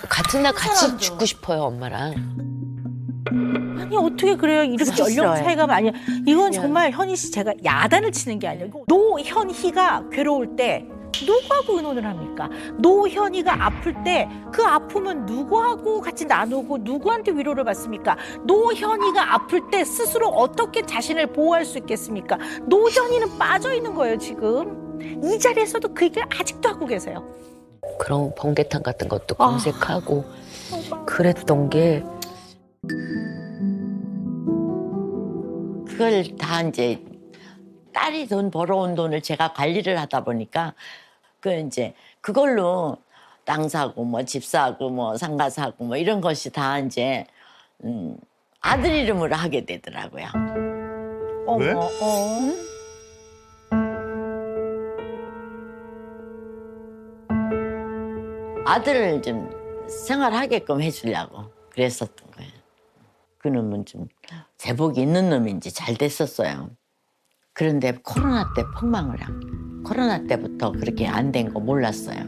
같은 날 같이 죽고 싶어요, 엄마랑. 아니 어떻게 그래요? 이렇게 연령 차이가 많이. 이건 정말 현희 씨 제가 야단을 치는 게 아니에요. 노현희가 괴로울 때 누구하고 의논을 합니까? 노현희가 아플 때 그 아픔은 누구하고 같이 나누고 누구한테 위로를 받습니까? 노현희가 아플 때 스스로 어떻게 자신을 보호할 수 있겠습니까? 노현희는 빠져 있는 거예요 지금. 이 자리에서도 그 얘기를 아직도 하고 계세요. 그런 번개탄 같은 것도 검색하고 그랬던 게 그걸 다 이제 딸이 돈 벌어온 돈을 제가 관리를 하다 보니까 그 이제 그걸로 땅 사고 뭐 집 사고 뭐 상가 사고 뭐 이런 것이 다 이제 아들 이름으로 하게 되더라고요. 왜? 아들을 좀 생활하게끔 해주려고 그랬었던 거예요. 그 놈은 좀 제복이 있는 놈인지 잘 됐었어요. 그런데 코로나 때 폭망을 한. 코로나 때부터 그렇게 안 된 거 몰랐어요.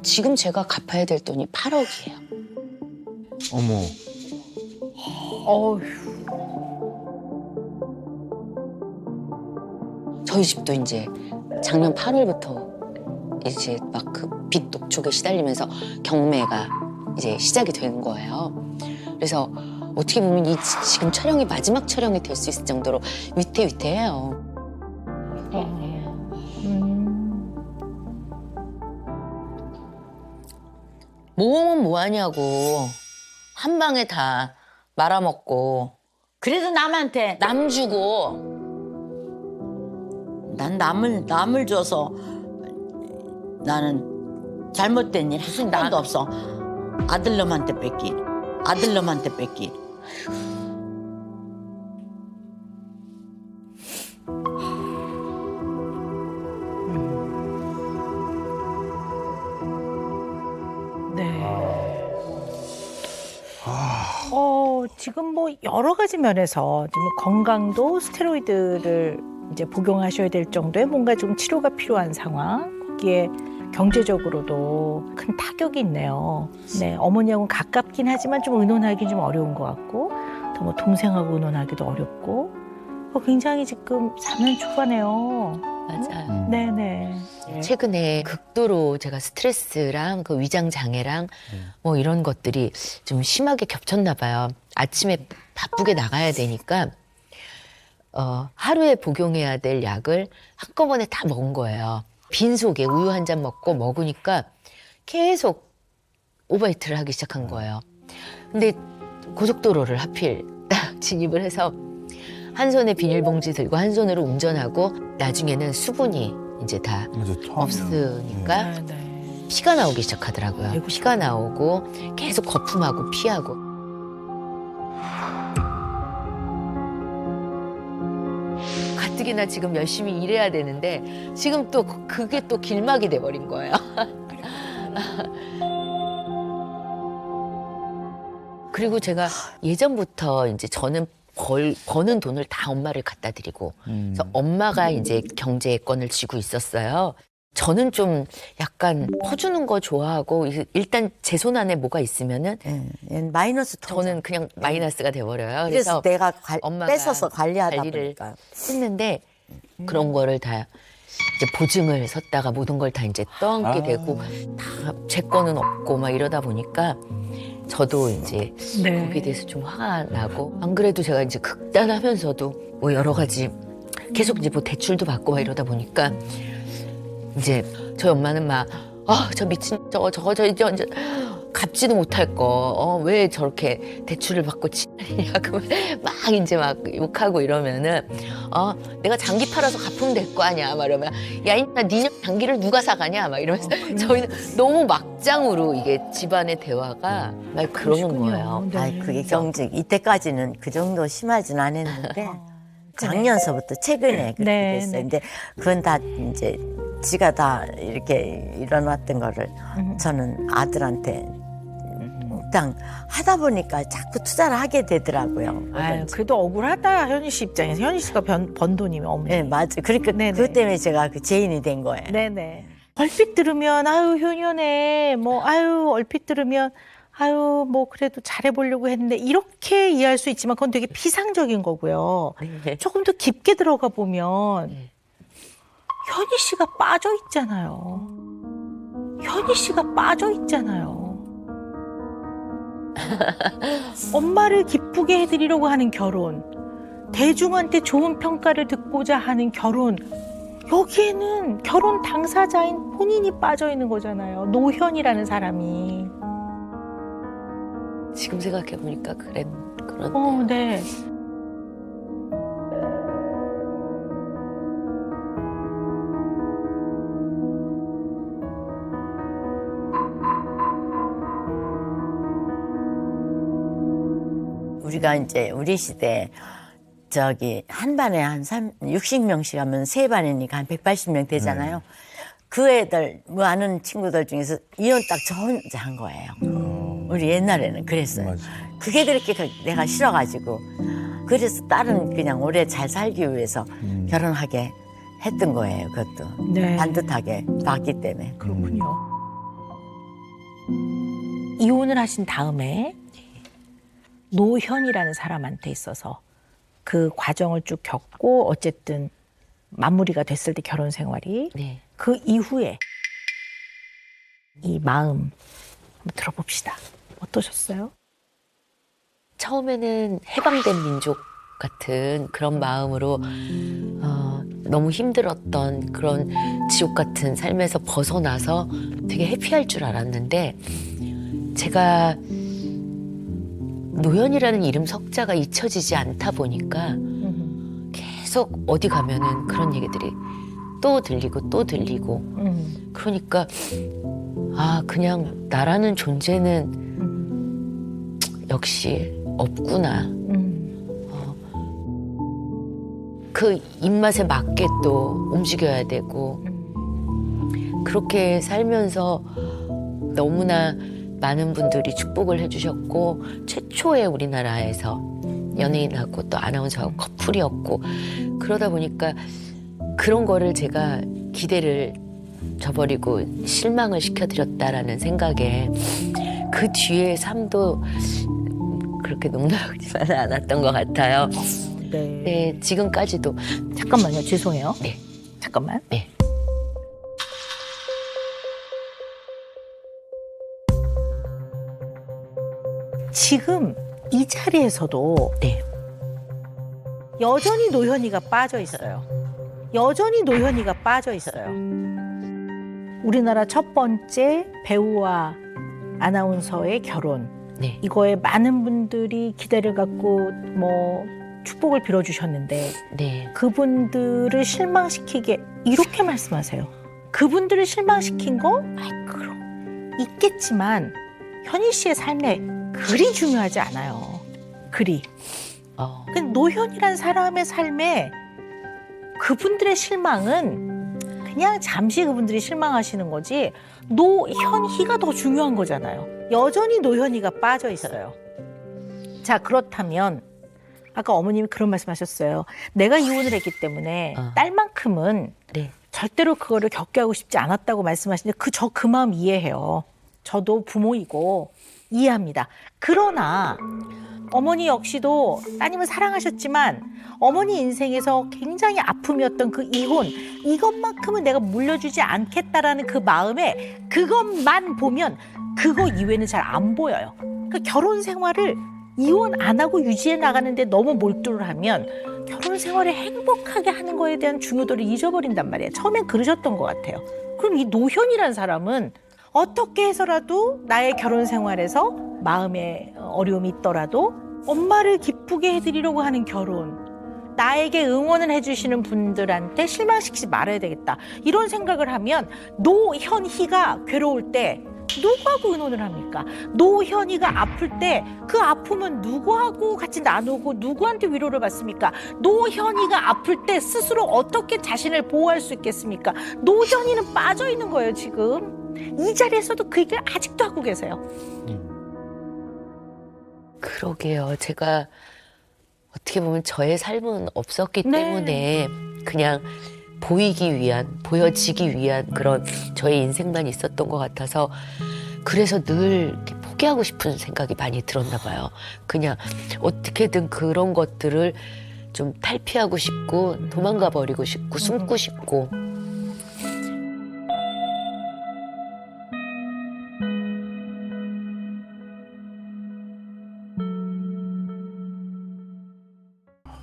지금 제가 갚아야 될 돈이 8억이에요. 어머. 어휴. 저희 집도 이제 작년 8월부터 이제 막 그 빚 독촉에 시달리면서 경매가 이제 시작이 된 거예요. 그래서 어떻게 보면 지금 촬영이 마지막 촬영이 될 수 있을 정도로 위태위태해요. 모험은 뭐하냐고. 한 방에 다 말아먹고 그래도 남한테 남 주고 난 남을 줘서 나는 잘못된 일 한 번도 없어. 아들놈한테 뺏기. 아들놈한테 뺏기. 네. 지금 뭐 여러 가지 면에서 지금 건강도 스테로이드를 이제 복용하셔야 될 정도의 뭔가 좀 치료가 필요한 상황. 거기에 경제적으로도 큰 타격이 있네요. 네, 어머니하고는 가깝긴 하지만 좀 의논하기 좀 어려운 것 같고, 또 뭐 동생하고 의논하기도 어렵고, 굉장히 지금 4년 초반에요. 맞아요. 네네. 최근에 극도로 제가 스트레스랑 그 위장 장애랑 뭐 이런 것들이 좀 심하게 겹쳤나 봐요. 아침에 바쁘게 나가야 되니까 하루에 복용해야 될 약을 한꺼번에 다 먹은 거예요. 빈속에 우유 한 잔 먹으니까 계속 오버히트를 하기 시작한 거예요. 근데 고속도로를 하필 딱 진입을 해서 한 손에 비닐봉지 들고 한 손으로 운전하고 나중에는 수분이 이제 다 없으니까 피가 나오기 시작하더라고요. 피가 나오고 계속 거품하고 피하고. 가뜩이나 지금 열심히 일해야 되는데 지금 또 그게 또 길막이 돼버린 거예요. 그리고 제가 예전부터 이제 저는 버는 돈을 다 엄마를 갖다 드리고 그래서 엄마가 이제 경제권을 쥐고 있었어요. 저는 좀 약간 퍼주는 거 좋아하고 일단 제 손 안에 뭐가 있으면은 마이너스 저는 그냥 마이너스가 돼버려요. 그래서 내가 엄마가 뺏어서 관리하다 관리를 보니까 했는데 그런 거를 다 이제 보증을 섰다가 모든 걸 다 이제 떠안게 되고 다 제 거는 없고 막 이러다 보니까 저도 이제 거기에 대해서 좀 화가 나고 안 그래도 제가 이제 극단하면서도 뭐 여러 가지 계속 이제 뭐 대출도 받고 막 이러다 보니까 이제 저희 엄마는 막 저 미친 저거 이제 갚지도 못할 거 왜 저렇게 대출을 받고 지랄이냐 막 이제 막 욕하고 이러면은 내가 장기 팔아서 갚으면 될 거 아니야 막 이러면 야 인마 니네 장기를 누가 사가냐 막 이러면서 저희는 너무 막장으로 이게 집안의 대화가 막 그러는 거예요. 아이 그게 경쟁 이때까지는 그 정도 심하진 않았는데 작년서부터 최근에 그렇게 됐어요. 근데 그건 다 이제 지가 다 이렇게 일어났던 거를 저는 아들한테 막상 하다 보니까 자꾸 투자를 하게 되더라고요. 아유, 그래도 억울하다 현희 씨 입장에서. 현희 씨가 번 돈이면 어머니. 네, 맞아. 그러니까 네네. 그것 때문에 제가 그 죄인이 된 거예요. 네네. 얼핏 들으면 아유 효녀네 뭐 아유 얼핏 들으면 아유 뭐 그래도 잘해보려고 했는데 이렇게 이해할 수 있지만 그건 되게 피상적인 거고요. 네. 조금 더 깊게 들어가 보면 네. 현희 씨가 빠져 있잖아요. 현희 씨가 빠져 있잖아요. 엄마를 기쁘게 해드리려고 하는 결혼, 대중한테 좋은 평가를 듣고자 하는 결혼, 여기에는 결혼 당사자인 본인이 빠져 있는 거잖아요. 노현이라는 사람이. 지금 생각해 보니까 그런데. 네. 우리가 이제 우리 시대 저기 한 반에 한 60명씩 하면 세 반이니까 한 180명 되잖아요. 그 애들 뭐 아는 친구들 중에서 이혼 딱 저 혼자 한 거예요. 우리 옛날에는 그랬어요. 맞아. 그게 그렇게 내가 싫어가지고 그래서 딸은 그냥 오래 잘 살기 위해서 결혼하게 했던 거예요. 그것도 네. 반듯하게 봤기 때문에. 그렇군요. 이혼을 하신 다음에 노현이라는 사람한테 있어서 그 과정을 쭉 겪고 어쨌든 마무리가 됐을 때 결혼 생활이 네. 그 이후에 이 마음 한번 들어봅시다. 어떠셨어요? 처음에는 해방된 민족 같은 그런 마음으로 너무 힘들었던 그런 지옥 같은 삶에서 벗어나서 되게 해피할 줄 알았는데 제가 노현이라는 이름 석자가 잊혀지지 않다 보니까 계속 어디 가면은 그런 얘기들이 또 들리고 또 들리고 그러니까 그냥 나라는 존재는 역시 없구나. 그 입맛에 맞게 또 움직여야 되고 그렇게 살면서 너무나 많은 분들이 축복을 해주셨고 최초의 우리나라에서 연예인하고 또 아나운서하고 커플이었고 그러다 보니까 그런 거를 제가 기대를 저버리고 실망을 시켜드렸다라는 생각에 그 뒤에 삶도 그렇게 녹록지만 않았던 것 같아요. 네. 네, 지금까지도. 잠깐만요. 죄송해요. 네. 잠깐만. 네. 지금 이 자리에서도 네. 여전히 노현이가 빠져 있어요. 여전히 노현이가 빠져 있어요. 우리나라 첫 번째 배우와 아나운서의 결혼. 네. 이거에 많은 분들이 기대를 갖고 뭐 축복을 빌어주셨는데 네. 그분들을 실망시키게 이렇게 말씀하세요. 그분들을 실망시킨 거? 그럼 있겠지만 현희 씨의 삶에 글이 중요하지 않아요. 글이. 노현이란 사람의 삶에 그분들의 실망은 그냥 잠시 그분들이 실망하시는 거지 노현희가 더 중요한 거잖아요. 여전히 노현이가 빠져 있어요. 자, 그렇다면 아까 어머님이 그런 말씀하셨어요. 내가 이혼을 했기 때문에 딸만큼은 네. 절대로 그거를 겪게 하고 싶지 않았다고 말씀하시는데 저 그 마음 이해해요. 저도 부모이고 이해합니다. 그러나 어머니 역시도 따님을 사랑하셨지만 어머니 인생에서 굉장히 아픔이었던 그 이혼, 이것만큼은 내가 물려주지 않겠다라는 그 마음에 그것만 보면 그거 이외에는 잘 안 보여요. 그 결혼 생활을 이혼 안 하고 유지해 나가는데 너무 몰두를 하면 결혼 생활을 행복하게 하는 거에 대한 중요도를 잊어버린단 말이에요. 처음엔 그러셨던 것 같아요. 그럼 이 노현이라는 사람은 어떻게 해서라도 나의 결혼 생활에서 마음에 어려움이 있더라도 엄마를 기쁘게 해드리려고 하는 결혼, 나에게 응원을 해주시는 분들한테 실망시키지 말아야 되겠다. 이런 생각을 하면 노현희가 괴로울 때 누구하고 의논을 합니까? 노현이가 아플 때 그 아픔은 누구하고 같이 나누고 누구한테 위로를 받습니까? 노현이가 아플 때 스스로 어떻게 자신을 보호할 수 있겠습니까? 노현이는 빠져 있는 거예요, 지금. 이 자리에서도 그 얘기를 아직도 하고 계세요. 그러게요. 제가 어떻게 보면 저의 삶은 없었기 네. 때문에 그냥 보이기 위한, 보여지기 위한 그런 저의 인생만 있었던 것 같아서 그래서 늘 이렇게 포기하고 싶은 생각이 많이 들었나 봐요. 그냥 어떻게든 그런 것들을 좀 탈피하고 싶고 도망가 버리고 싶고 숨고 싶고.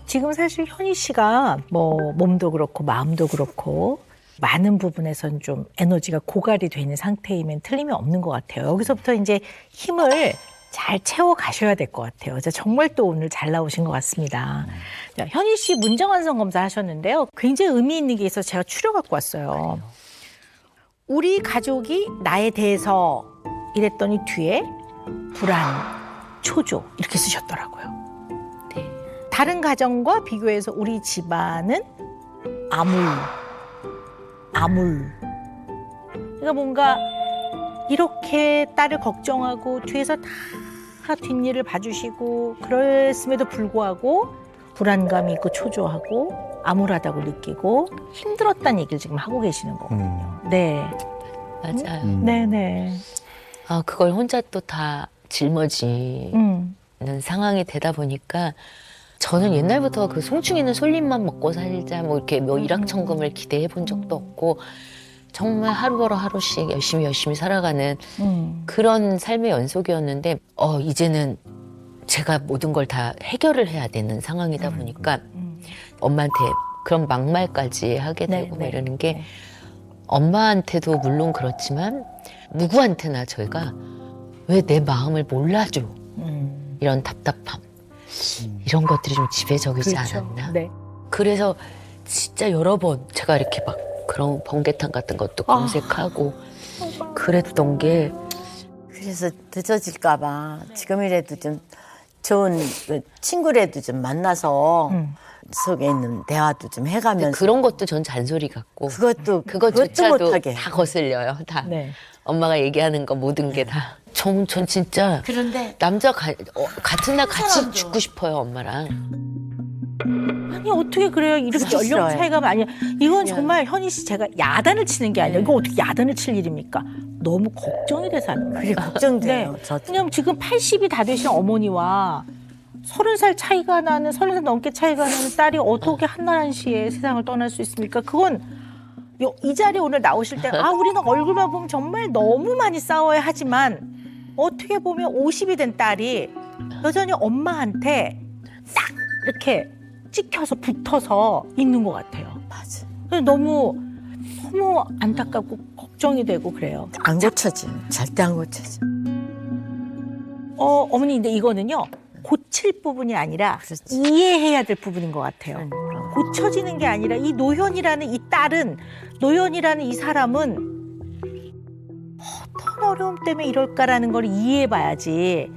지금 사실 현희 씨가 뭐 몸도 그렇고 마음도 그렇고 많은 부분에선 좀 에너지가 고갈이 돼 있는 상태이면 틀림이 없는 것 같아요. 여기서부터 이제 힘을 잘 채워 가셔야 될 것 같아요. 정말 또 오늘 잘 나오신 것 같습니다. 자, 현희 씨 문정환성 검사 하셨는데요. 굉장히 의미 있는 게 있어서 제가 추려 갖고 왔어요. 우리 가족이 나에 대해서 이랬더니 뒤에 불안, 초조 이렇게 쓰셨더라고요. 다른 가정과 비교해서 우리 집안은 암울. 그러니까 뭔가 이렇게 딸을 걱정하고 뒤에서 다 뒷일을 봐주시고 그랬음에도 불구하고 불안감이 있고 초조하고 암울하다고 느끼고 힘들었다는 얘기를 지금 하고 계시는 거거든요. 네. 맞아요. 네네. 아, 그걸 혼자 또 다 짊어지는 상황이 되다 보니까 저는 옛날부터 그 송충이는 솔잎만 먹고 살자 뭐 이렇게 뭐 일확천금을 기대해 본 적도 없고 정말 하루 벌어 하루씩 열심히 살아가는 그런 삶의 연속이었는데 이제는 제가 모든 걸 다 해결을 해야 되는 상황이다 보니까 엄마한테 그런 막말까지 하게 되고 막 이러는 게 엄마한테도 물론 그렇지만 누구한테나 저희가 왜 내 마음을 몰라줘 이런 답답함 이런 것들이 좀 지배적이지 않았나. 네. 그래서 진짜 여러 번 제가 이렇게 막 그런 번개탄 같은 것도 검색하고 그랬던 게 그래서 늦어질까 봐 지금이라도 좀 좋은 그 친구라도 좀 만나서 속에 있는 대화도 좀 해가면서 그런 것도 전 잔소리 같고 그것도 그것조차도 못하게 다 거슬려요. 다 네. 엄마가 얘기하는 거 모든 게 다. 전 진짜 그런데 남자 같은 날 같이 죽고 싶어요 엄마랑. 아니 어떻게 그래요? 이렇게 연령 싫어요. 차이가 많이. 이건 정말 현희 씨 제가 야단을 치는 게 아니라 이거 어떻게 야단을 칠 일입니까? 너무 걱정이 돼서 하는 거예요. 그게 걱정돼요. 네. 저도. 왜냐면 지금 80이 다 되신 어머니와 30살 차이가 나는 30살 넘게 차이가 나는 딸이 어떻게 한날 한시에 세상을 떠날 수 있습니까? 그건 이 자리에 오늘 나오실 때 우리는 얼굴만 보면 정말 너무 많이 싸워야 하지만 어떻게 보면 50이 된 딸이 여전히 엄마한테 딱 이렇게 찍혀서 붙어서 있는 것 같아요. 맞아. 그래서 너무 안타깝고 걱정이 되고 그래요. 안 고쳐지. 절대 안 고쳐지. 어머니 근데 이거는요. 고칠 부분이 아니라 그렇지. 이해해야 될 부분인 것 같아요. 그러니까. 고쳐지는 게 아니라 이 노현이라는 이 딸은 노현이라는 이 사람은 어떤 어려움 때문에 이럴까라는 걸 이해해봐야지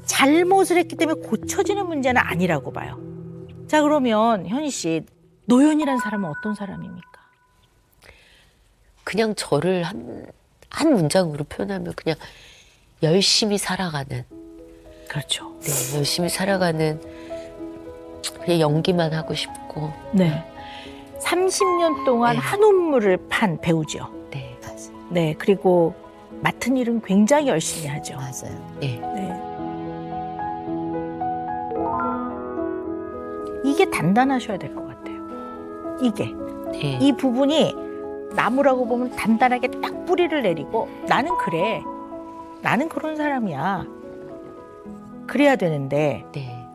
잘못을 했기 때문에 고쳐지는 문제는 아니라고 봐요. 자 그러면 현희 씨 노현이라는 사람은 어떤 사람입니까? 그냥 저를 한 문장으로 표현하면 그냥 열심히 살아가는. 그렇죠. 네, 열심히 살아가는 그냥 연기만 하고 싶고. 네. 30년 동안 네. 한옥물을 판 배우죠. 네, 네. 그리고 맡은 일은 굉장히 열심히 하죠. 맞아요. 네. 네. 이게 단단하셔야 될 것 같아요. 이게. 네. 이 부분이 나무라고 보면 단단하게 딱 뿌리를 내리고 나는 그래. 나는 그런 사람이야. 그래야 되는데 네.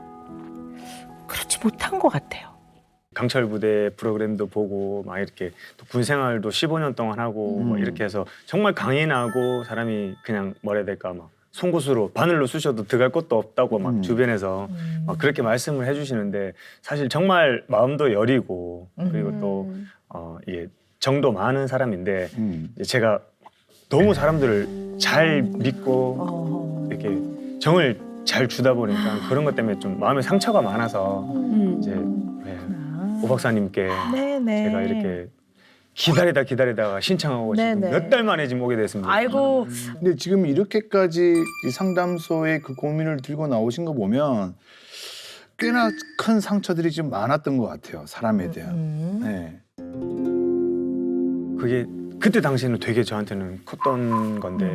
그렇지 못한 것 같아요. 강철 부대 프로그램도 보고 막 이렇게 또 군 생활도 15년 동안 하고 막 이렇게 해서 정말 강인하고 사람이 그냥 뭐라 해야 될까 막 송곳으로 바늘로 쑤셔도 들어갈 것도 없다고 막 주변에서 막 그렇게 말씀을 해주시는데 사실 정말 마음도 여리고 그리고 또 이게 정도 많은 사람인데 이제 제가 너무 사람들을 잘 믿고 이렇게 정을 잘 주다 보니까 그런 것 때문에 좀 마음에 상처가 많아서 이제 네, 오 박사님께 네네. 제가 이렇게 기다리다가 신청하고 지금 네네. 몇 달 만에 지금 오게 됐습니다. 아이고. 근데 지금 이렇게까지 이 상담소에 그 고민을 들고 나오신 거 보면 꽤나 큰 상처들이 좀 많았던 것 같아요. 사람에 대한. 네. 그게 그때 당시에는 되게 저한테는 컸던 건데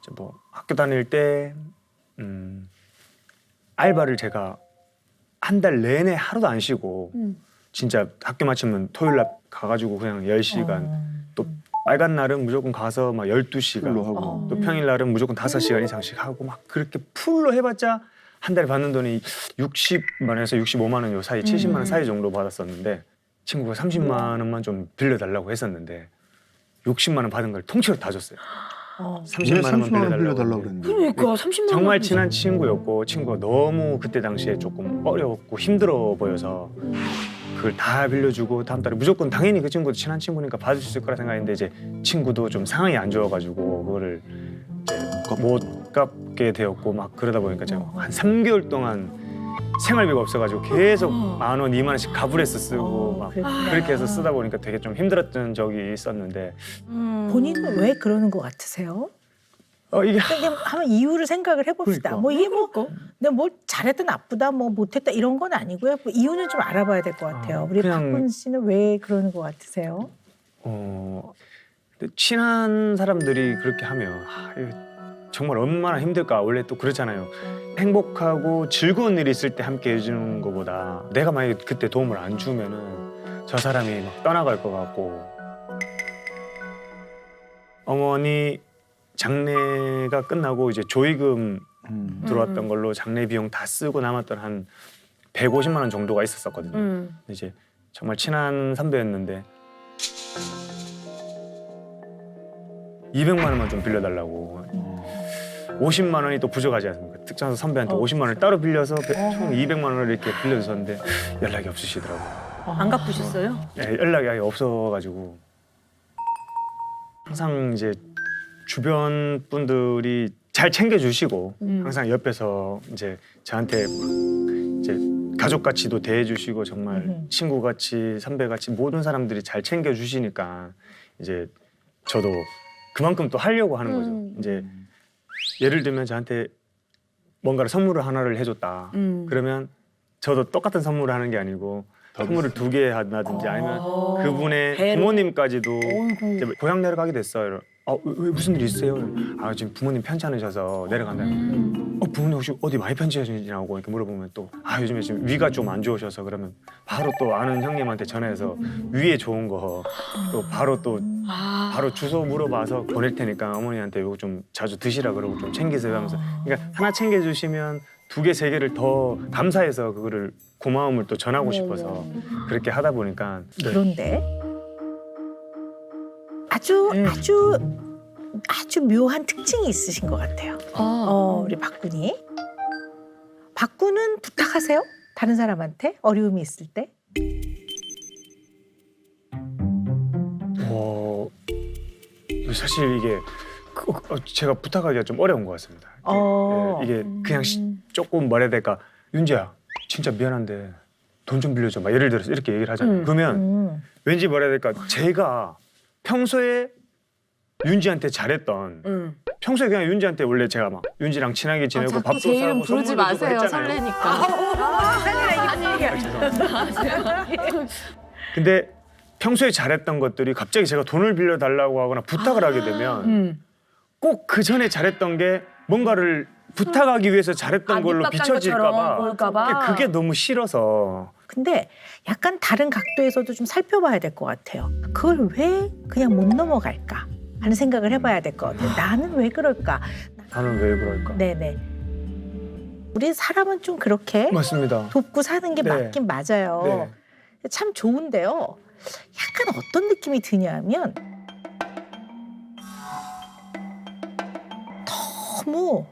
이제 뭐 학교 다닐 때 알바를 제가 한 달 내내 하루도 안 쉬고 진짜 학교 마치면 토요일 날 가가지고 그냥 10시간 또 빨간 날은 무조건 가서 막 12시간 풀로 하고. 또 평일 날은 무조건 5시간 이상씩 하고 막 그렇게 풀로 해봤자 한 달에 받는 돈이 60만 원에서 65만 원 요 사이 70만 원 사이 정도 받았었는데 친구가 30만 원만 좀 빌려달라고 했었는데 60만 원 받은 걸 통째로 다 줬어요. 30만 원만 빌려달라고 그랬는데. 그러니까 30만 원. 정말 친한 친구였고 친구가 너무 그때 당시에 조금 어려웠고 힘들어 보여서 그걸 다 빌려주고 다음 달에 무조건 당연히 그 친구도 친한 친구니까 받을 수 있을 거라 생각했는데 이제 친구도 좀 상황이 안 좋아가지고 그거를 이제 못 갚게 되었고 막 그러다 보니까 제가 한 3개월 동안 생활비가 없어가지고 계속 10,000원, 20,000원씩 가불해서 쓰고 막 그렇게 해서 쓰다 보니까 되게 좀 힘들었던 적이 있었는데 본인은 왜 그러는 것 같으세요? 이게 근데 한번 이유를 생각을 해봅시다. 그러니까. 뭐 이게 뭐 내가 뭘 잘했다 나쁘다 뭐 못했다 이런 건 아니고요. 뭐 이유는 좀 알아봐야 될 것 같아요. 우리 그냥- 박군 씨는 왜 그러는 것 같으세요? 근데 친한 사람들이 그렇게 하면 이거 정말 얼마나 힘들까. 원래 또 그렇잖아요. 행복하고 즐거운 일이 있을 때 함께 해주는 것보다 내가 만약에 그때 도움을 안 주면은 저 사람이 막 떠나갈 것 같고 어머니 장례가 끝나고 이제 조의금 들어왔던 걸로 장례 비용 다 쓰고 남았던 한 150만 원 정도가 있었거든요. 근데 이제 정말 친한 선배였는데 200만 원만 좀 빌려달라고 50만 원이 또 부족하지 않습니까? 특정해서 선배한테 50만 원을 따로 빌려서 총 200만 원을 이렇게 빌려줬었는데 연락이 없으시더라고요. 안 갚으셨어요? 네, 연락이 아예 없어가지고 항상 이제 주변 분들이 잘 챙겨주시고 항상 옆에서 이제 저한테 이제 가족같이도 대해주시고 정말 친구같이 선배같이 모든 사람들이 잘 챙겨주시니까 이제 저도 그만큼 또 하려고 하는 거죠. 이제 예를 들면 저한테 뭔가를 선물을 하나를 해줬다. 그러면 저도 똑같은 선물을 하는 게 아니고 선물을 2개 한다든지 아니면 그분의 부모님까지도 이제 고향 내려가게 됐어요. 왜 무슨 일 있으세요? 지금 부모님 편찮으셔서 내려간다. 부모님 혹시 어디 많이 편찮으시냐고 이렇게 물어보면 또 요즘에 지금 위가 좀 안 좋으셔서 그러면 바로 또 아는 형님한테 전화해서 위에 좋은 거 또 바로 또 바로 주소 물어봐서 보낼 테니까 어머니한테 이거 좀 자주 드시라 그러고 좀 챙기세요 하면서 그러니까 하나 챙겨주시면 2개, 3개를 더 감사해서 그거를 고마움을 또 전하고 싶어서 그렇게 하다 보니까 그런데 아주 묘한 특징이 있으신 것 같아요. 우리 박군이. 박군은 부탁하세요? 다른 사람한테 어려움이 있을 때? 사실 이게 제가 부탁하기가 좀 어려운 것 같습니다. 이게 그냥 조금 뭐라 해야 될까 윤지야 진짜 미안한데 돈 좀 빌려줘 막 예를 들어서 이렇게 얘기를 하잖아요. 그러면 왠지 뭐라 해야 될까 제가 평소에 윤지한테 잘했던 평소에 그냥 윤지한테 원래 제가 막 윤지랑 친하게 지내고 자꾸 밥도 제 이름 사고 부르지 선물도 마세요. 주고 했잖아요. 설레니까. 근데 평소에 잘했던 것들이 갑자기 제가 돈을 빌려달라고 하거나 부탁을 하게 되면 꼭 그 전에 잘했던 게 뭔가를 부탁하기 위해서 잘했던 걸로 밑밥 깐 비춰질까 것처럼 보일까 봐. 봐. 그게 너무 싫어서. 근데 약간 다른 각도에서도 좀 살펴봐야 될 것 같아요. 그걸 왜 그냥 못 넘어갈까 하는 생각을 해봐야 될 것 같아요. 나는 왜 그럴까? 나는 왜 그럴까? 네네. 우리 사람은 좀 그렇게 맞습니다. 돕고 사는 게 네. 맞긴 맞아요. 네. 참 좋은데요. 약간 어떤 느낌이 드냐면 너무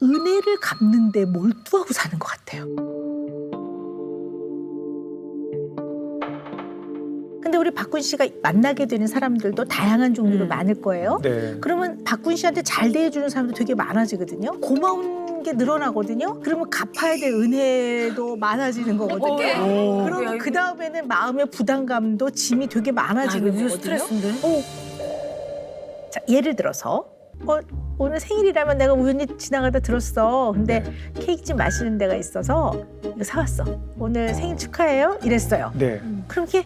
은혜를 갚는 데 몰두하고 사는 것 같아요. 근데 우리 박군 씨가 만나게 되는 사람들도 다양한 종류로 많을 거예요. 네. 그러면 박군 씨한테 잘 대해주는 사람도 되게 많아지거든요. 고마운 이런 게 늘어나거든요. 그러면 갚아야 될 은혜도 많아지는 거거든요. 그러면 그 다음에는 마음의 부담감도 짐이 되게 많아지는 거거든요. 스트레스인데. 자, 예를 들어서 오늘 생일이라면 내가 우연히 지나가다 들었어. 근데 케이크 집 마시는 데가 있어서 이거 사왔어. 오늘 생일 축하해요. 이랬어요. 네. 그럼 이게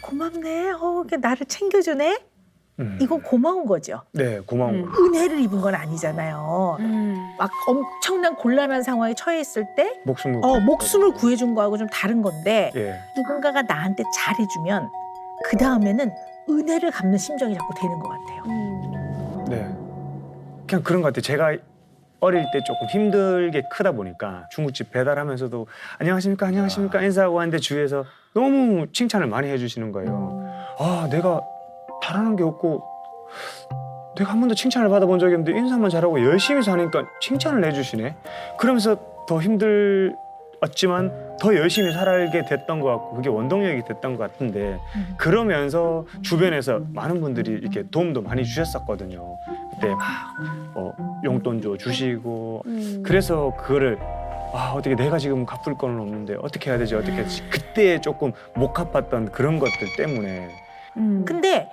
고맙네. 이게 나를 챙겨주네. 이건 고마운 거죠. 네, 고마운 거. 은혜를 입은 건 아니잖아요. 막 엄청난 곤란한 상황에 처해 있을 때 목숨을 구해준 거하고 좀 다른 건데 예. 누군가가 나한테 잘해주면 그 다음에는 은혜를 갚는 심정이 자꾸 되는 것 같아요. 네. 그냥 그런 것 같아요. 제가 어릴 때 조금 힘들게 크다 보니까 중국집 배달하면서도 안녕하십니까 안녕하십니까 인사하고 하는데 주위에서 너무 칭찬을 많이 해주시는 거예요. 아, 내가 잘하는 게 없고 내가 한 번도 칭찬을 받아본 적이 없는데 인사만 잘하고 열심히 사니까 칭찬을 해주시네. 그러면서 더 힘들었지만 더 열심히 살게 됐던 것 같고 그게 원동력이 됐던 것 같은데 그러면서 주변에서 많은 분들이 이렇게 도움도 많이 주셨었거든요. 그때 막 용돈 줘 주시고 그래서 그거를 어떻게 내가 지금 갚을 거는 없는데 어떻게 해야 되지 어떻게 해야 되지 그때 조금 못 갚았던 그런 것들 때문에 근데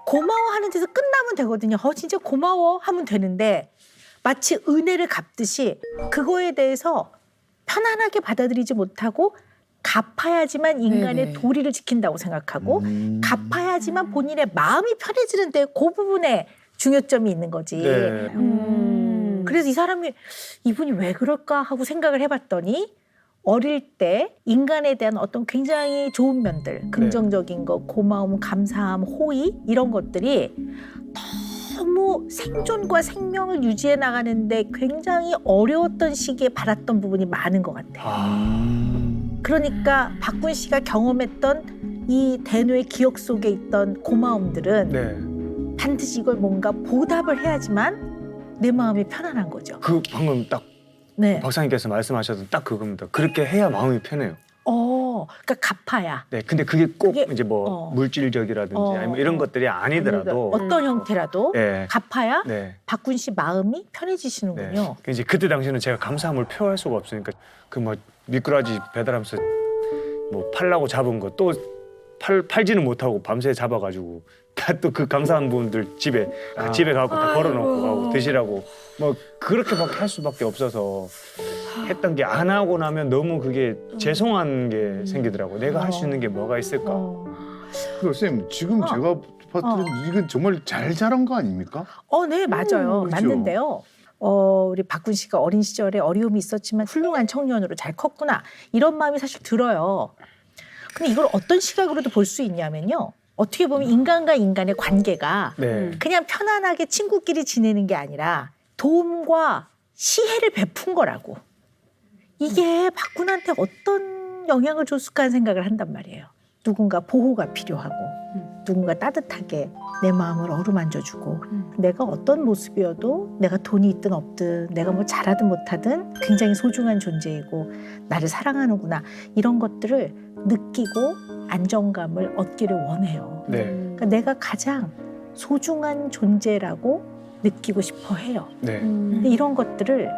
고마워하는 데서 끝나면 되거든요. 진짜 고마워 하면 되는데 마치 은혜를 갚듯이 그거에 대해서 편안하게 받아들이지 못하고 갚아야지만 인간의 도리를 지킨다고 생각하고 갚아야지만 본인의 마음이 편해지는데 그 부분에 중요점이 있는 거지. 네. 그래서 이분이 왜 그럴까 하고 생각을 해봤더니 어릴 때 인간에 대한 어떤 굉장히 좋은 면들, 긍정적인 거, 고마움, 감사함, 호의 이런 것들이 너무 생존과 생명을 유지해 나가는데 굉장히 어려웠던 시기에 받았던 부분이 많은 것 같아요. 그러니까 박군 씨가 경험했던 이 대노의 기억 속에 있던 고마움들은 반드시 이걸 뭔가 보답을 해야지만 내 마음이 편안한 거죠. 그 방금 딱 박사님께서 말씀하셨던 딱 그겁니다. 그렇게 해야 마음이 편해요. 그러니까 갚아야. 네, 근데 그게 꼭 그게, 이제 물질적이라든지 아니면 이런 것들이 아니더라도 어떤 형태라도 네. 갚아야 네. 박군 씨 마음이 편해지시는군요. 네. 이제 그때 당시에는 제가 감사함을 표할 수가 없으니까 그 미꾸라지 배달하면서 팔라고 잡은 거 또 팔지는 못하고 밤새 잡아가지고 다 또 그 감사한 분들 집에 가고 다 걸어놓고 가고 드시라고 그렇게밖에 할 수밖에 없어서 했던 게 안 하고 나면 너무 그게 죄송한 게 생기더라고. 내가 할 수 있는 게 뭐가 있을까? 쌤 지금 제가 봤을 때 이건 정말 잘 자란 거 아닙니까? 네, 맞아요. 그렇죠. 맞는데요. 우리 박군 씨가 어린 시절에 어려움이 있었지만 훌륭한 청년으로 잘 컸구나. 이런 마음이 사실 들어요. 근데 이걸 어떤 시각으로도 볼 수 있냐면요. 어떻게 보면 인간과 인간의 관계가 그냥 편안하게 친구끼리 지내는 게 아니라 도움과 시혜를 베푼 거라고. 이게 박군한테 어떤 영향을 줬을까 하는 생각을 한단 말이에요. 누군가 보호가 필요하고 누군가 따뜻하게 내 마음을 어루만져주고 내가 어떤 모습이어도 내가 돈이 있든 없든 내가 뭐 잘하든 못하든 굉장히 소중한 존재이고 나를 사랑하는구나 이런 것들을 느끼고 안정감을 얻기를 원해요. 그러니까 내가 가장 소중한 존재라고 느끼고 싶어 해요. 근데 이런 것들을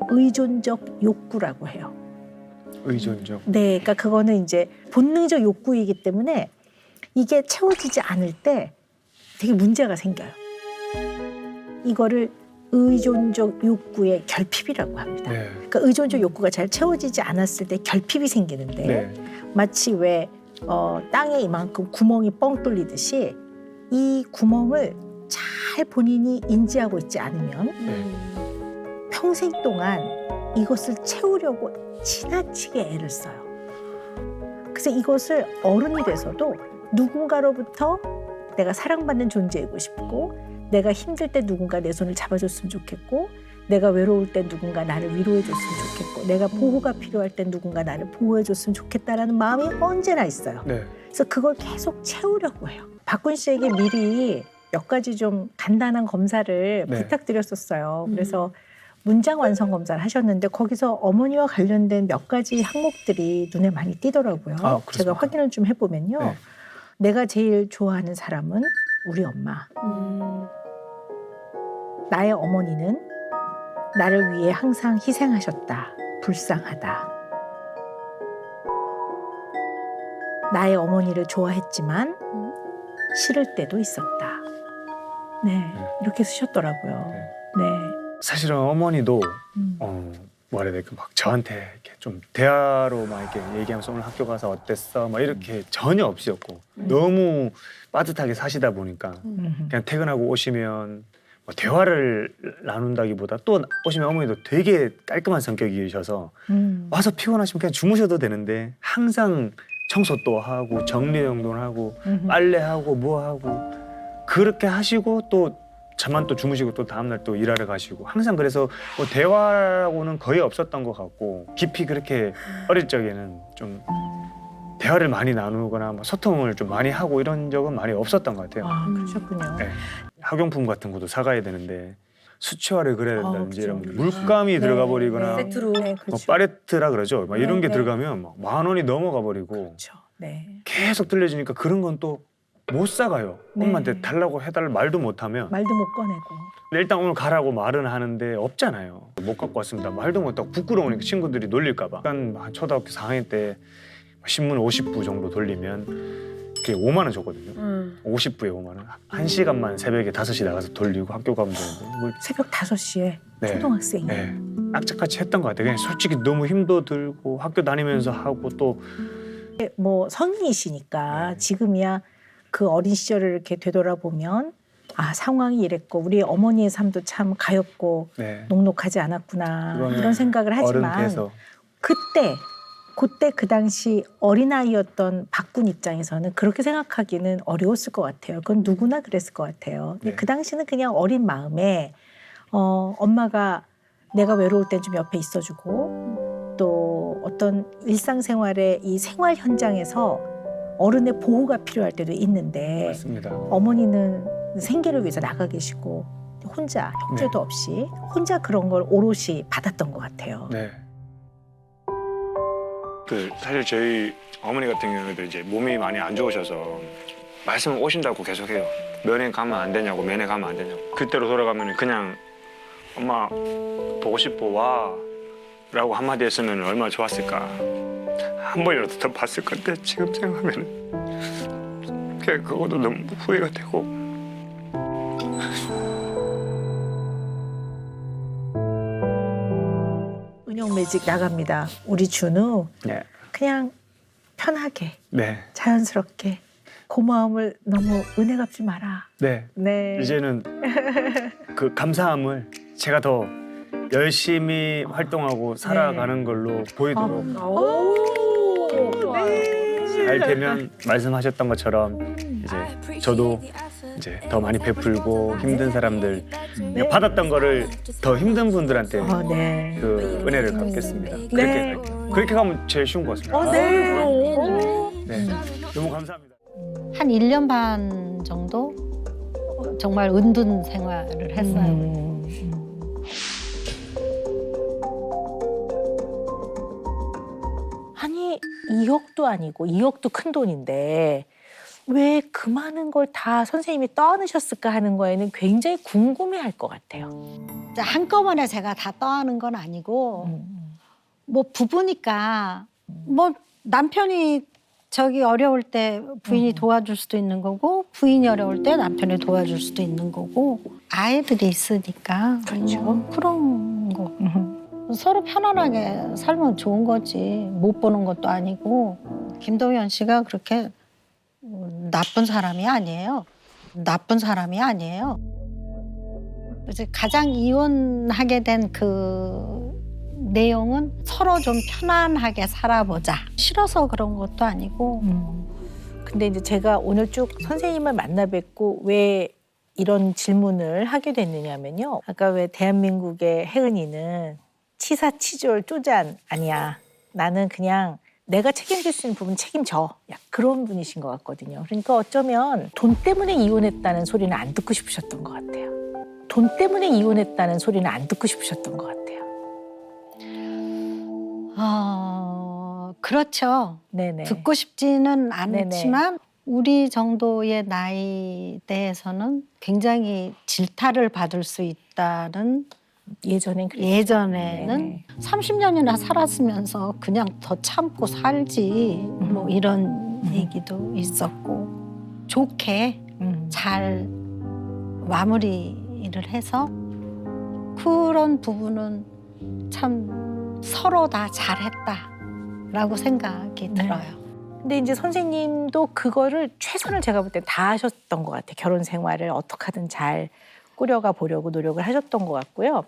의존적 욕구라고 해요. 의존적. 네, 그러니까 그거는 이제 본능적 욕구이기 때문에 이게 채워지지 않을 때 되게 문제가 생겨요. 이거를 의존적 욕구의 결핍이라고 합니다. 그러니까 의존적 욕구가 잘 채워지지 않았을 때 결핍이 생기는데 마치 왜 땅에 이만큼 구멍이 뻥 뚫리듯이 이 구멍을 잘 본인이 인지하고 있지 않으면 평생 동안 이것을 채우려고 지나치게 애를 써요. 그래서 이것을 어른이 돼서도 누군가로부터 내가 사랑받는 존재이고 싶고 내가 힘들 때 누군가 내 손을 잡아줬으면 좋겠고 내가 외로울 때 누군가 나를 위로해줬으면 좋겠고 내가 보호가 필요할 때 누군가 나를 보호해줬으면 좋겠다라는 마음이 언제나 있어요. 그래서 그걸 계속 채우려고 해요. 박군 씨에게 미리 몇 가지 좀 간단한 검사를 부탁드렸었어요. 그래서 문장 완성 검사를 하셨는데 거기서 어머니와 관련된 몇 가지 항목들이 눈에 많이 띄더라고요. 제가 확인을 좀 해보면요. 내가 제일 좋아하는 사람은 우리 엄마. 나의 어머니는 나를 위해 항상 희생하셨다. 불쌍하다. 나의 어머니를 좋아했지만 싫을 때도 있었다. 네, 이렇게 쓰셨더라고요. 네. 사실은 어머니도 음. 뭐라 해야 될까 막 저한테 이렇게 좀 대화로 막 이렇게 얘기하면서 오늘 학교 가서 어땠어 막 이렇게 전혀 없이였고 너무 빠듯하게 사시다 보니까 그냥 퇴근하고 오시면 뭐 대화를 나눈다기보다 또 오시면 어머니도 되게 깔끔한 성격이셔서 와서 피곤하시면 그냥 주무셔도 되는데 항상 청소 또 하고 정리정돈 하고 빨래하고 뭐 하고 그렇게 하시고 또 잠만 또 주무시고 또 다음날 또 일하러 가시고 항상 그래서 뭐 대화라고는 거의 없었던 것 같고 깊이 그렇게 어릴 적에는 좀 대화를 많이 나누거나 뭐 소통을 좀 많이 하고 이런 적은 많이 없었던 것 같아요. 아, 그러셨군요. 네. 학용품 같은 것도 사가야 되는데 수치화를 그려야 된다든지 그렇죠. 이런 물감이 들어가 버리거나 세트로. 네, 뭐 그렇죠. 파레트라 그러죠. 막 이런 게 네. 들어가면 막 10,000원이 넘어가 버리고 그렇죠. 네. 계속 들려주니까 그런 건 또 못 사가요. 네. 엄마한테 달라고 해달라 말도 못하면 말도 못 꺼내고. 일단 오늘 가라고 말은 하는데 없잖아요. 못 갖고 왔습니다. 말도 못하고 부끄러우니까 친구들이 놀릴까 봐. 한 초등학교 4학년 때 신문 50부 정도 돌리면 그게 5만 원 줬거든요. 50부에 5만 원. 1시간만 새벽에 5시 나가서 돌리고 학교 가면 되는데 뭘 새벽 5시에 네. 초등학생이. 네. 악착같이 했던 것 같아요. 그냥 솔직히 너무 힘도 들고 학교 다니면서 하고 또 뭐 성인이시니까 네. 지금이야 그 어린 시절을 이렇게 되돌아보면 아, 상황이 이랬고 우리 어머니의 삶도 참 가엾고 네. 녹록하지 않았구나 그거는 이런 생각을 어른 하지만 돼서 그때 그 당시 어린아이였던 박군 입장에서는 그렇게 생각하기는 어려웠을 것 같아요. 그건 누구나 그랬을 것 같아요. 근데 네. 그 당시는 그냥 어린 마음에 엄마가 내가 외로울 땐 좀 옆에 있어주고 또 어떤 일상생활의 이 생활 현장에서 어른의 보호가 필요할 때도 있는데 맞습니다. 어머니는 생계를 위해서 나가 계시고 혼자 형제도 없이 혼자 그런 걸 오롯이 받았던 것 같아요. 네. 그 사실 저희 어머니 같은 경우에도 이제 몸이 많이 안 좋으셔서 말씀 오신다고 계속해요. 면회 가면 안 되냐고, 면회 가면 안 되냐고. 그때로 돌아가면 그냥 엄마 보고 싶어 와라고 한마디 했으면 얼마나 좋았을까. 한 번이라도 더 봤을 건데 지금 생각하면은 그것도 너무 후회가 되고. 은영 매직 나갑니다. 우리 준우 네. 그냥 편하게 네. 자연스럽게 고마움을 너무 은혜 갚지 마라. 네. 네. 이제는 그 감사함을 제가 더 열심히 활동하고 살아가는 걸로 보이도록 잘 되면 말씀하셨던 것처럼 이제 저도 이제 더 많이 베풀고 힘든 사람들 그러니까 받았던 거를 더 힘든 분들한테 네. 그 은혜를 갚겠습니다. 네. 그렇게 갈게요. 그렇게 가면 제일 쉬운 것 같습니다. 네. 너무 감사합니다. 한 1년 반 정도 정말 은둔 생활을 했어요. 아니 2억도 아니고 2억도 큰 돈인데 왜 그 많은 걸 다 선생님이 떠안으셨을까 하는 거에는 굉장히 궁금해할 것 같아요. 한꺼번에 제가 다 떠안은 건 아니고 뭐 부부니까 뭐 남편이 저기 어려울 때 부인이 도와줄 수도 있는 거고 부인이 어려울 때 남편이 도와줄 수도 있는 거고 아이들이 있으니까 그렇죠. 그런 거 서로 편안하게 살면 좋은 거지 못 보는 것도 아니고 김동현 씨가 그렇게 나쁜 사람이 아니에요. 나쁜 사람이 아니에요. 이제 가장 이혼하게 된 그 내용은 서로 좀 편안하게 살아보자. 싫어서 그런 것도 아니고. 근데 이제 제가 오늘 쭉 선생님을 만나 뵙고 왜 이런 질문을 하게 됐느냐면요. 아까 왜 대한민국의 혜은이는 치사치졸 쪼잔 아니야. 나는 그냥 내가 책임질 수 있는 부분 책임져. 약 그런 분이신 것 같거든요. 그러니까 어쩌면 돈 때문에 이혼했다는 소리는 안 듣고 싶으셨던 것 같아요. 돈 때문에 이혼했다는 소리는 안 듣고 싶으셨던 것 같아요. 그렇죠. 네네. 듣고 싶지는 않지만 우리 정도의 나이대에서는 굉장히 질타를 받을 수 있다는 예전엔 그랬죠. 예전에는 네. 30년이나 살았으면서 그냥 더 참고 살지 뭐 이런 얘기도 있었고 좋게 잘 마무리를 해서 그런 부분은 참 서로 다 잘했다라고 생각이 들어요. 근데 이제 선생님도 그거를 최선을 제가 볼 때 다 하셨던 것 같아요. 결혼 생활을 어떻게 하든 잘 꾸려가 보려고 노력을 하셨던 것 같고요.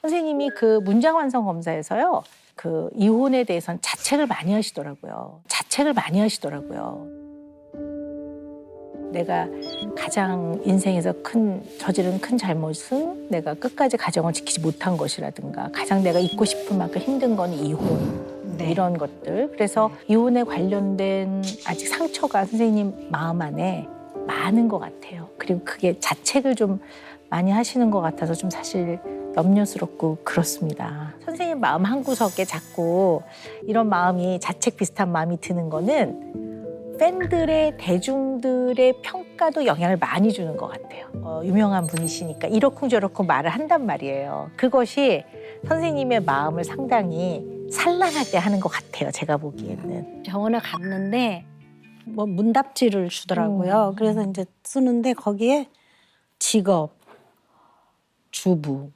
선생님이 그 문장 완성 검사에서요. 그 이혼에 대해서는 자책을 많이 하시더라고요. 자책을 많이 하시더라고요. 내가 가장 인생에서 저지른 큰 잘못은 내가 끝까지 가정을 지키지 못한 것이라든가 가장 내가 잊고 싶은 만큼 힘든 건 이혼. 이런 것들. 그래서 이혼에 관련된 아직 상처가 선생님 마음 안에 많은 것 같아요. 그리고 그게 자책을 좀 많이 하시는 것 같아서 좀 사실 염려스럽고 그렇습니다. 선생님 마음 한구석에 자꾸 이런 마음이 자책 비슷한 마음이 드는 거는 팬들의 대중들의 평가도 영향을 많이 주는 것 같아요. 유명한 분이시니까 이러쿵저러쿵 말을 한단 말이에요. 그것이 선생님의 마음을 상당히 산란하게 하는 것 같아요. 제가 보기에는. 병원에 갔는데 뭐 문답지를 주더라고요. 그래서 이제 쓰는데 거기에 직업, 주부,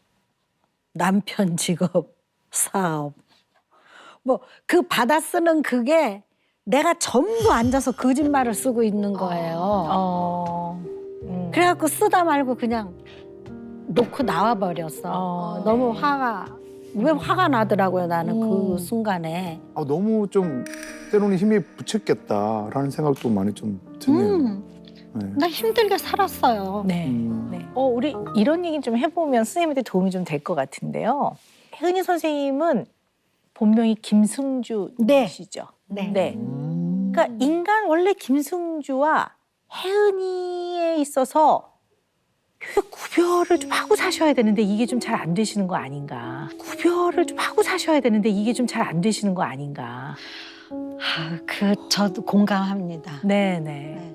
남편 직업, 사업 뭐 그 받아 쓰는 그게 내가 전부 앉아서 거짓말을 쓰고 있는 거예요. 그래갖고 쓰다 말고 그냥 놓고 나와버렸어. 너무 왜 화가 나더라고요. 나는 그 순간에. 너무 좀 때로는 힘이 붙였겠다라는 생각도 많이 좀 드네요. 네. 나 힘들게 살았어요. 네. 네. 우리 이런 얘기 좀 해보면 선생님한테 도움이 좀 될 것 같은데요. 혜은이 선생님은 본명이 김승주시죠? 네. 네. 그러니까 인간 원래 김승주와 혜은이에 있어서 구별을 좀 하고 사셔야 되는데 이게 좀 잘 안 되시는 거 아닌가. 구별을 좀 하고 사셔야 되는데 이게 좀 잘 안 되시는 거 아닌가. 저도 공감합니다. 네네.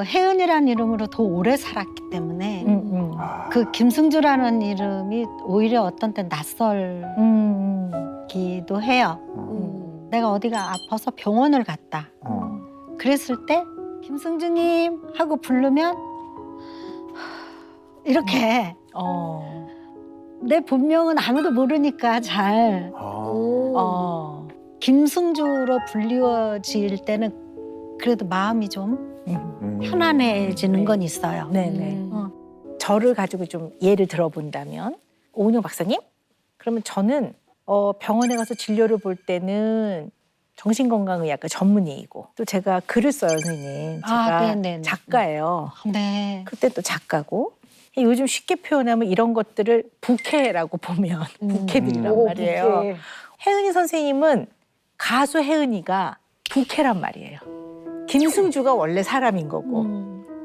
혜은이라는 이름으로 더 오래 살았기 때문에 그 김승주라는 이름이 오히려 어떤 때 낯설기도 해요. 내가 어디가 아파서 병원을 갔다. 그랬을 때 김승주님 하고 부르면 이렇게 내 본명은 아무도 모르니까 잘 김승주로 불리워질 때는 그래도 마음이 좀 편안해지는 건 있어요. 네네. 저를 가지고 좀 예를 들어본다면 오은영 박사님? 그러면 저는 병원에 가서 진료를 볼 때는 정신건강의학과 전문의이고 또 제가 글을 써요, 선생님. 제가 네네네. 작가예요. 네. 그때 또 작가고 요즘 쉽게 표현하면 이런 것들을 부캐라고 보면 부캐들이란 말이에요. 혜은이 선생님은 가수 혜은이가 부캐란 말이에요. 김승주가 원래 사람인 거고.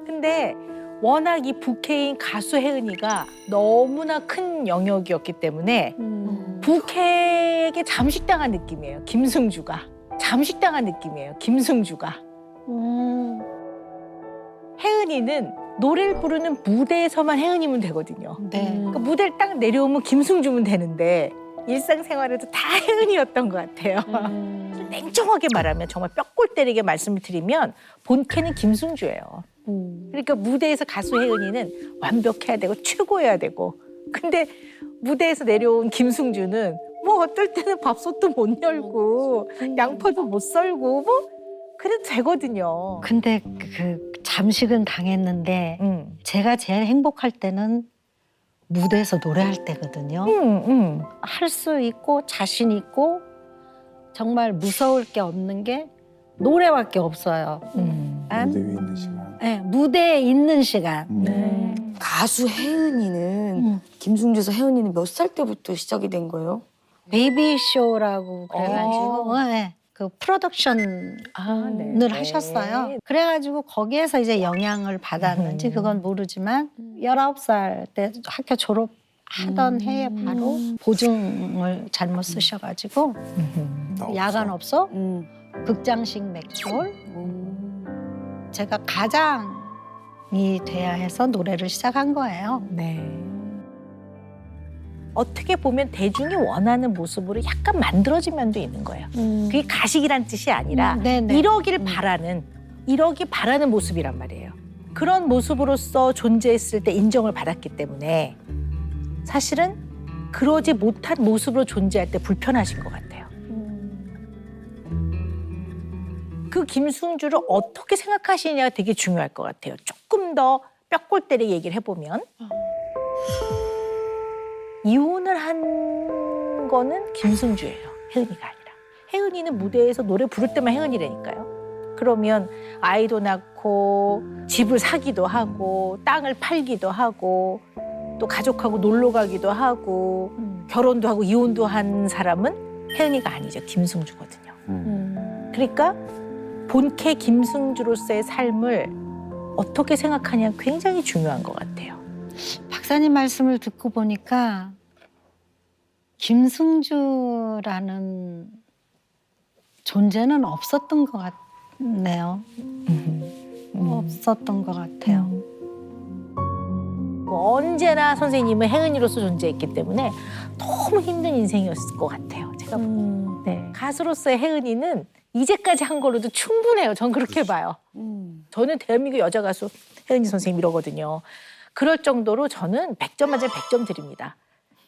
근데 워낙 이 부캐인 가수 혜은이가 너무나 큰 영역이었기 때문에 부캐에게 잠식당한 느낌이에요. 김승주가. 잠식당한 느낌이에요. 김승주가. 혜은이는 노래를 부르는 무대에서만 혜은이면 되거든요. 네. 그러니까 무대를 딱 내려오면 김승주면 되는데 일상생활에도 다 혜은이였던 것 같아요. 냉정하게 말하면 정말 뼈골 때리게 말씀을 드리면 본캐는 김승주예요. 그러니까 무대에서 가수 혜은이는 완벽해야 되고 최고여야 되고 근데 무대에서 내려온 김승주는 뭐 어떨 때는 밥솥도 못 열고 양파도 못 썰고 뭐 그래도 되거든요. 근데 그 잠식은 당했는데 제가 제일 행복할 때는 무대에서 노래할 때거든요. 할 수 있고 자신 있고 정말 무서울 게 없는 게 노래밖에 없어요. 무대 위에 있는 시간. 네, 무대에 있는 시간. 가수 혜은이는 김승주에서 혜은이는 몇 살 때부터 시작이 된 거예요? 베이비 쇼라고 그래가지고 네, 그 프로덕션을 하셨어요. 그래가지고 거기에서 이제 영향을 받았는지 그건 모르지만 19살 때 학교 졸업하던 해에 바로 보증을 잘못 쓰셔가지고 야간 업소, 극장식 맥졸 제가 가장이 돼야 해서 노래를 시작한 거예요. 네. 어떻게 보면 대중이 원하는 모습으로 약간 만들어진 면도 있는 거예요. 그게 가식이란 뜻이 아니라 네네. 이러길 이러기 바라는 모습이란 말이에요. 그런 모습으로서 존재했을 때 인정을 받았기 때문에 사실은 그러지 못한 모습으로 존재할 때 불편하신 것 같아요. 그 김승주를 어떻게 생각하시느냐가 되게 중요할 것 같아요. 조금 더 뼈골때리 얘기를 해보면 이혼을 한 거는 김승주예요. 혜은이가 아니라. 혜은이는 무대에서 노래 부를 때만 혜은이라니까요. 그러면 아이도 낳고 집을 사기도 하고 땅을 팔기도 하고 또 가족하고 놀러 가기도 하고 결혼도 하고 이혼도 한 사람은 혜은이가 아니죠. 김승주거든요. 그러니까 본캐 김승주로서의 삶을 어떻게 생각하냐 굉장히 중요한 것 같아요. 박사님 말씀을 듣고 보니까 김승주라는 존재는 없었던 것 같네요. 없었던 것 같아요. 뭐 언제나 선생님은 혜은이로서 존재했기 때문에 너무 힘든 인생이었을 것 같아요. 제가 네. 가수로서의 혜은이는 이제까지 한 걸로도 충분해요. 전 그렇게 봐요. 저는 대한민국 여자 가수 혜은이 선생님 이러거든요. 그럴 정도로 저는 100점 만점에 100점 드립니다.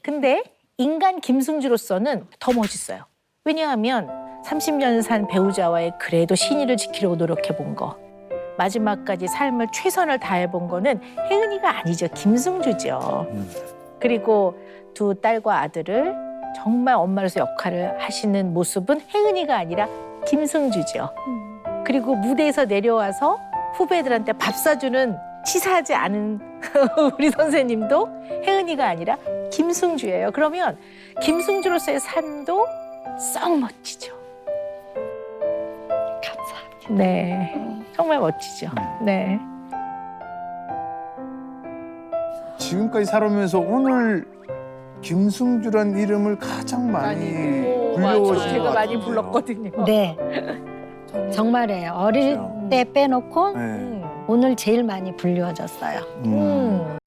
근데 인간 김승주로서는 더 멋있어요. 왜냐하면 30년 산 배우자와의 그래도 신의를 지키려고 노력해본 거. 마지막까지 삶을 최선을 다해본 거는 혜은이가 아니죠. 김승주죠. 그리고 두 딸과 아들을 정말 엄마로서 역할을 하시는 모습은 혜은이가 아니라 김승주죠. 그리고 무대에서 내려와서 후배들한테 밥 사주는 치사하지 않은 우리 선생님도 혜은이가 아니라 김승주예요. 그러면 김승주로서의 삶도 썩 멋지죠. 감사합니다. 네, 정말 멋지죠. 네. 지금까지 살아오면서 오늘 김승주란 이름을 가장 많이 불려오신 제가 것 많이 같아요. 불렀거든요. 네, 정말이에요. 어릴 그렇죠. 때 빼놓고 네. 오늘 제일 많이 불려졌어요.